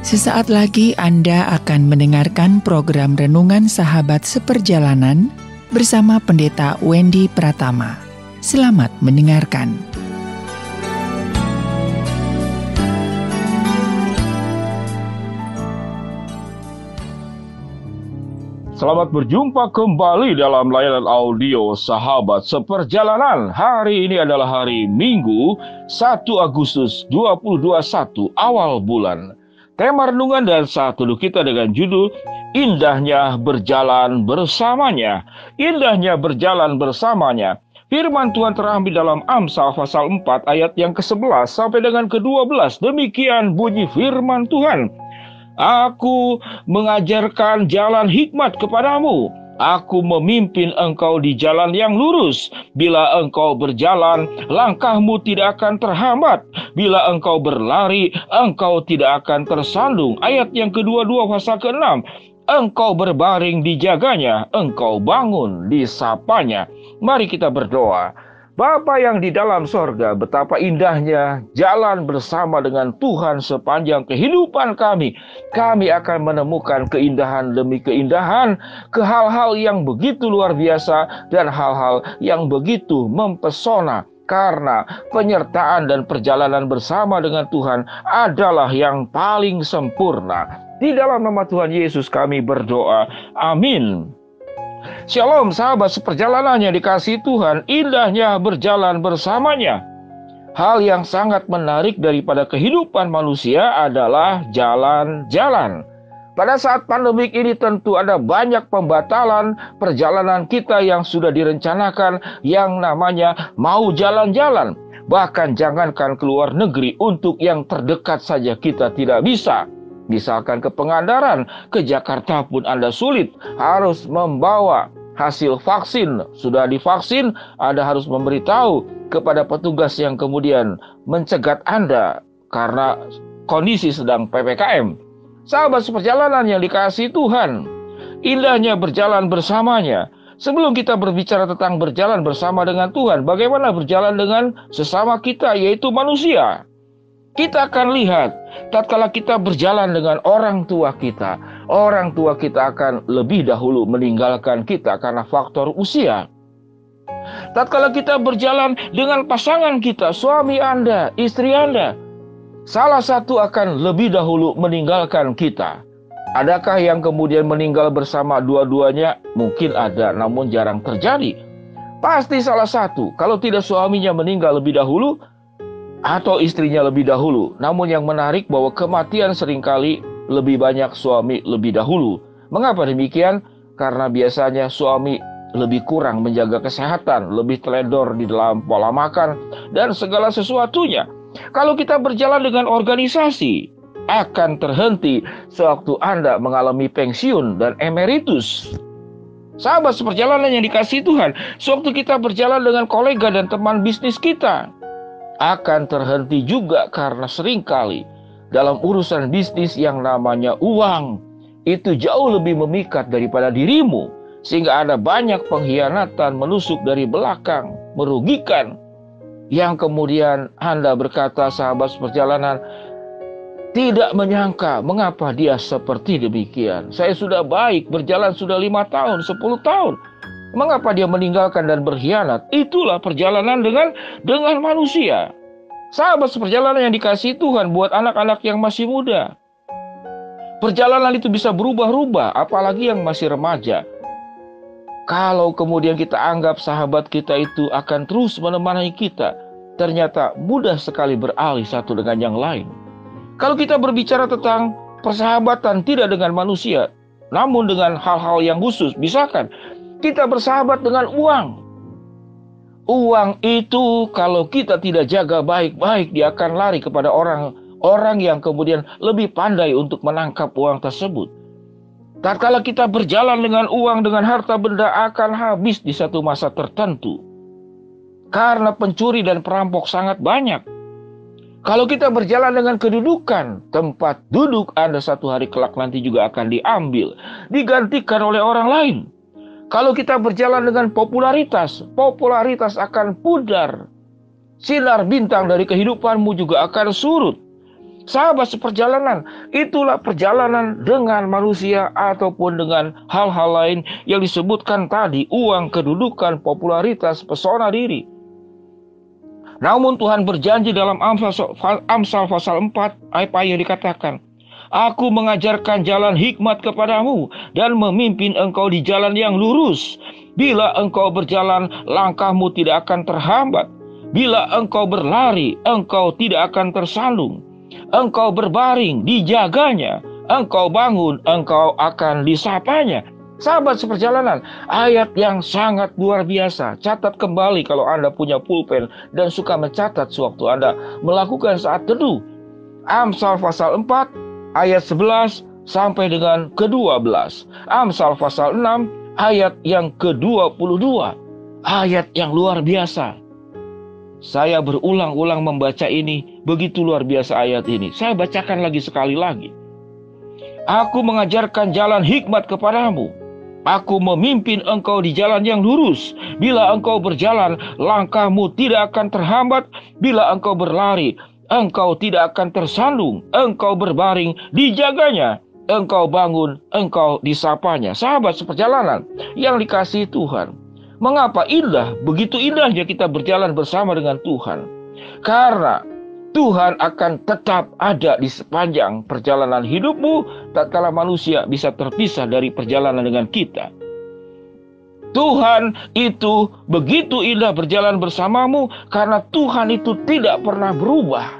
Sesaat lagi Anda akan mendengarkan program Renungan Sahabat Seperjalanan bersama Pendeta Wendy Pratama. Selamat mendengarkan. Selamat berjumpa kembali dalam layanan audio Sahabat Seperjalanan. Hari ini adalah hari Minggu 1 Agustus 2021 awal bulan. Tema renungan dan saat teduh kita dengan judul Indahnya Berjalan Bersamanya. Indahnya berjalan bersamanya. Firman Tuhan terambil dalam Amsal pasal 4 ayat yang ke-11 sampai dengan ke-12. Demikian bunyi firman Tuhan. Aku mengajarkan jalan hikmat kepadamu. Aku memimpin engkau di jalan yang lurus. Bila engkau berjalan, langkahmu tidak akan terhambat. Bila engkau berlari, engkau tidak akan tersandung. Ayat yang kedua-dua pasal ke-6. Engkau berbaring dijaganya, engkau bangun disapanya. Mari kita berdoa. Bapa yang di dalam sorga, betapa indahnya jalan bersama dengan Tuhan sepanjang kehidupan kami. Kami akan menemukan keindahan demi keindahan, ke hal-hal yang begitu luar biasa dan hal-hal yang begitu mempesona. Karena penyertaan dan perjalanan bersama dengan Tuhan adalah yang paling sempurna. Di dalam nama Tuhan Yesus kami berdoa. Amin. Shalom sahabat seperjalanan yang dikasihi Tuhan, indahnya berjalan bersamanya. Hal yang sangat menarik daripada kehidupan manusia adalah jalan-jalan. Pada saat pandemik ini tentu ada banyak pembatalan perjalanan kita yang sudah direncanakan yang namanya mau jalan-jalan. Bahkan jangankan keluar negeri, untuk yang terdekat saja kita tidak bisa. Misalkan ke Pangandaran, ke Jakarta pun Anda sulit, harus membawa hasil vaksin. Sudah divaksin, Anda harus memberitahu kepada petugas yang kemudian mencegat Anda karena kondisi sedang PPKM. Sahabat seperjalanan yang dikasihi Tuhan, indahnya berjalan bersamanya. Sebelum kita berbicara tentang berjalan bersama dengan Tuhan, bagaimana berjalan dengan sesama kita, yaitu manusia? Kita akan lihat, tatkala kita berjalan dengan orang tua kita akan lebih dahulu meninggalkan kita karena faktor usia. Tatkala kita berjalan dengan pasangan kita, suami Anda, istri Anda, salah satu akan lebih dahulu meninggalkan kita. Adakah yang kemudian meninggal bersama dua-duanya? Mungkin ada, namun jarang terjadi. Pasti salah satu, kalau tidak suaminya meninggal lebih dahulu, atau istrinya lebih dahulu. Namun yang menarik bahwa kematian seringkali lebih banyak suami lebih dahulu. Mengapa demikian? Karena biasanya suami lebih kurang menjaga kesehatan, lebih teledor di dalam pola makan, dan segala sesuatunya. Kalau kita berjalan dengan organisasi, akan terhenti sewaktu Anda mengalami pensiun dan emeritus. Sahabat seperjalanan yang dikasihi Tuhan, sewaktu kita berjalan dengan kolega dan teman bisnis kita, akan terhenti juga karena seringkali dalam urusan bisnis yang namanya uang itu jauh lebih memikat daripada dirimu, sehingga ada banyak pengkhianatan menusuk dari belakang, merugikan, yang kemudian Anda berkata, sahabat seperjalanan, tidak menyangka mengapa dia seperti demikian. Saya sudah baik, berjalan sudah 5 tahun, 10 tahun. Mengapa dia meninggalkan dan berkhianat? Itulah perjalanan dengan manusia. Sahabat seperjalanan yang dikasihi Tuhan, buat anak-anak yang masih muda, perjalanan itu bisa berubah-ubah, apalagi yang masih remaja. Kalau kemudian kita anggap sahabat kita itu akan terus menemani kita, ternyata mudah sekali beralih satu dengan yang lain. Kalau kita berbicara tentang persahabatan tidak dengan manusia, namun dengan hal-hal yang khusus, misalkan kita bersahabat dengan uang. Uang itu kalau kita tidak jaga baik-baik, dia akan lari kepada orang yang kemudian lebih pandai untuk menangkap uang tersebut. Tatkala kita berjalan dengan uang, dengan harta benda, akan habis di satu masa tertentu. Karena pencuri dan perampok sangat banyak. Kalau kita berjalan dengan kedudukan, tempat duduk Anda satu hari kelak nanti juga akan diambil, digantikan oleh orang lain. Kalau kita berjalan dengan popularitas akan pudar. Sinar bintang dari kehidupanmu juga akan surut. Sahabat seperjalanan, itulah perjalanan dengan manusia ataupun dengan hal-hal lain yang disebutkan tadi, uang, kedudukan, popularitas, pesona diri. Namun Tuhan berjanji dalam Amsal pasal 4 ayat yang dikatakan, Aku mengajarkan jalan hikmat kepadamu dan memimpin engkau di jalan yang lurus. Bila engkau berjalan, langkahmu tidak akan terhambat. Bila engkau berlari, engkau tidak akan tersandung. Engkau berbaring, dijaganya. Engkau bangun, engkau akan disapanya. Sahabat seperjalanan, ayat yang sangat luar biasa. Catat kembali kalau Anda punya pulpen dan suka mencatat sewaktu Anda melakukan saat teduh. Amsal pasal 4 ayat 11 sampai dengan ke-12. Amsal pasal 6 ayat yang ke-22. Ayat yang luar biasa. Saya berulang-ulang membaca ini, begitu luar biasa ayat ini. Saya bacakan lagi sekali lagi. Aku mengajarkan jalan hikmat kepadamu. Aku memimpin engkau di jalan yang lurus. Bila engkau berjalan, langkahmu tidak akan terhambat. Bila engkau berlari, engkau tidak akan tersandung. Engkau berbaring, dijaganya. Engkau bangun, engkau disapanya. Sahabat seperjalanan yang dikasihi Tuhan. Mengapa indah, begitu indahnya kita berjalan bersama dengan Tuhan? Karena Tuhan akan tetap ada di sepanjang perjalanan hidupmu, tak kala manusia bisa terpisah dari perjalanan dengan kita. Tuhan itu begitu indah berjalan bersamamu, karena Tuhan itu tidak pernah berubah.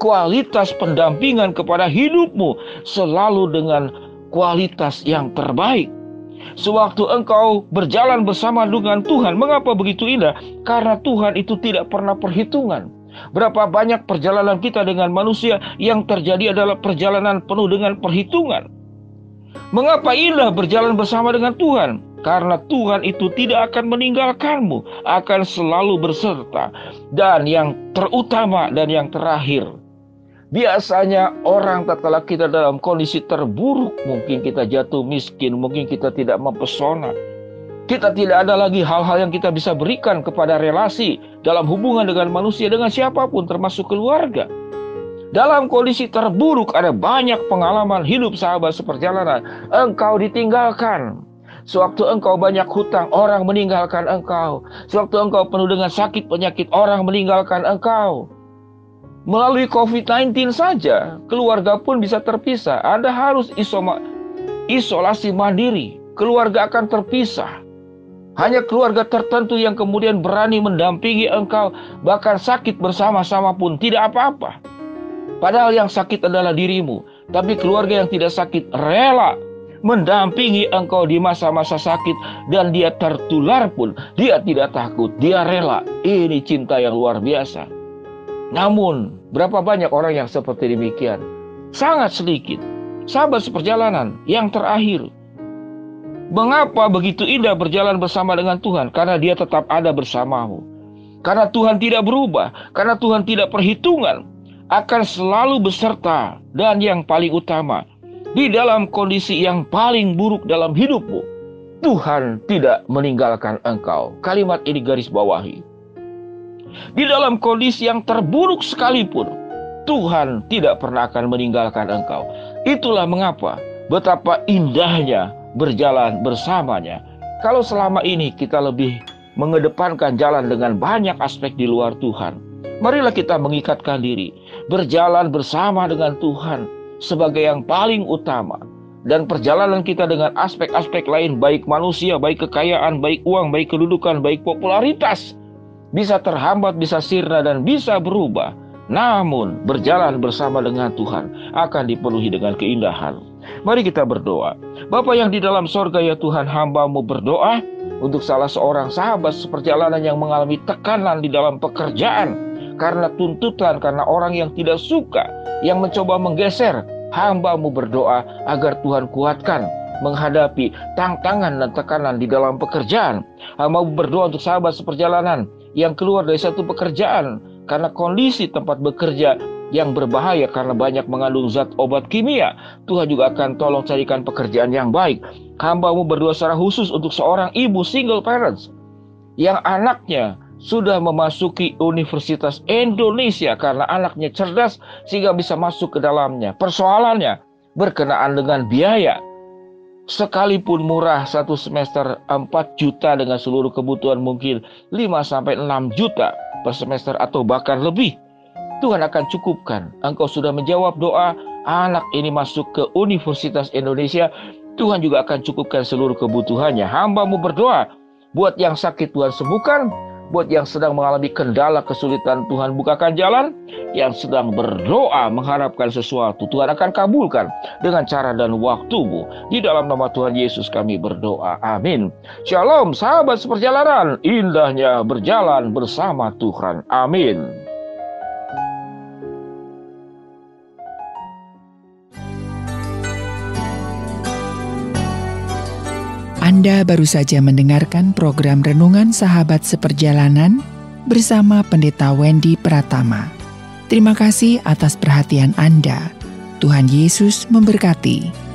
Kualitas pendampingan kepada hidupmu selalu dengan kualitas yang terbaik. Sewaktu engkau berjalan bersama dengan Tuhan, mengapa begitu indah? Karena Tuhan itu tidak pernah perhitungan. Berapa banyak perjalanan kita dengan manusia yang terjadi adalah perjalanan penuh dengan perhitungan. Mengapa indah berjalan bersama dengan Tuhan? Karena Tuhan itu tidak akan meninggalkanmu, akan selalu berserta. Dan yang terutama dan yang terakhir, biasanya orang tatkala kita dalam kondisi terburuk, mungkin kita jatuh miskin, mungkin kita tidak mempesona, kita tidak ada lagi hal-hal yang kita bisa berikan kepada relasi dalam hubungan dengan manusia, dengan siapapun termasuk keluarga. Dalam kondisi terburuk ada banyak pengalaman hidup sahabat seperjalanan. Engkau ditinggalkan. Sewaktu engkau banyak hutang, orang meninggalkan engkau. Sewaktu engkau penuh dengan sakit penyakit, orang meninggalkan engkau. Melalui COVID-19 saja, keluarga pun bisa terpisah. Anda harus isolasi mandiri. Keluarga akan terpisah. Hanya keluarga tertentu yang kemudian berani mendampingi engkau. Bahkan sakit bersama-sama pun tidak apa-apa. Padahal yang sakit adalah dirimu. Tapi keluarga yang tidak sakit rela mendampingi engkau di masa-masa sakit. Dan dia tertular pun, dia tidak takut. Dia rela. Ini cinta yang luar biasa. Namun, berapa banyak orang yang seperti demikian? Sangat sedikit. Sahabat seperjalanan yang terakhir. Mengapa begitu indah berjalan bersama dengan Tuhan? Karena Dia tetap ada bersamamu. Karena Tuhan tidak berubah. Karena Tuhan tidak perhitungan. Akan selalu beserta. Dan yang paling utama, di dalam kondisi yang paling buruk dalam hidupmu, Tuhan tidak meninggalkan engkau. Kalimat ini garis bawahi. Di dalam kondisi yang terburuk sekalipun, Tuhan tidak pernah akan meninggalkan engkau. Itulah mengapa betapa indahnya berjalan bersamanya. Kalau selama ini kita lebih mengedepankan jalan dengan banyak aspek di luar Tuhan, marilah kita mengikatkan diri, berjalan bersama dengan Tuhan sebagai yang paling utama. Dan perjalanan kita dengan aspek-aspek lain, baik manusia, baik kekayaan, baik uang, baik kedudukan, baik popularitas, bisa terhambat, bisa sirna, dan bisa berubah. Namun berjalan bersama dengan Tuhan akan dipenuhi dengan keindahan. Mari kita berdoa. Bapa yang di dalam sorga, ya Tuhan, hamba-Mu berdoa untuk salah seorang sahabat seperjalanan yang mengalami tekanan di dalam pekerjaan. Karena tuntutan, karena orang yang tidak suka, yang mencoba menggeser. Hamba-Mu berdoa agar Tuhan kuatkan menghadapi tantangan dan tekanan di dalam pekerjaan. Hamba-Mu berdoa untuk sahabat seperjalanan yang keluar dari satu pekerjaan karena kondisi tempat bekerja yang berbahaya karena banyak mengandung zat obat kimia. Tuhan juga akan tolong carikan pekerjaan yang baik. Hamba-Mu berdoa secara khusus untuk seorang ibu single parents yang anaknya sudah memasuki Universitas Indonesia karena anaknya cerdas sehingga bisa masuk ke dalamnya. Persoalannya berkenaan dengan biaya. Sekalipun murah, satu semester 4 juta dengan seluruh kebutuhan mungkin 5-6 juta per semester atau bahkan lebih. Tuhan akan cukupkan. Engkau sudah menjawab doa, anak ini masuk ke Universitas Indonesia, Tuhan juga akan cukupkan seluruh kebutuhannya. Hamba-Mu berdoa, buat yang sakit Tuhan sembuhkan, buat yang sedang mengalami kendala kesulitan Tuhan bukakan jalan, yang sedang berdoa mengharapkan sesuatu Tuhan akan kabulkan dengan cara dan waktu-Mu. Di dalam nama Tuhan Yesus kami berdoa, amin. Shalom sahabat seperjalanan, indahnya berjalan bersama Tuhan, amin. Anda baru saja mendengarkan program Renungan Sahabat Seperjalanan bersama Pendeta Wendy Pratama. Terima kasih atas perhatian Anda. Tuhan Yesus memberkati.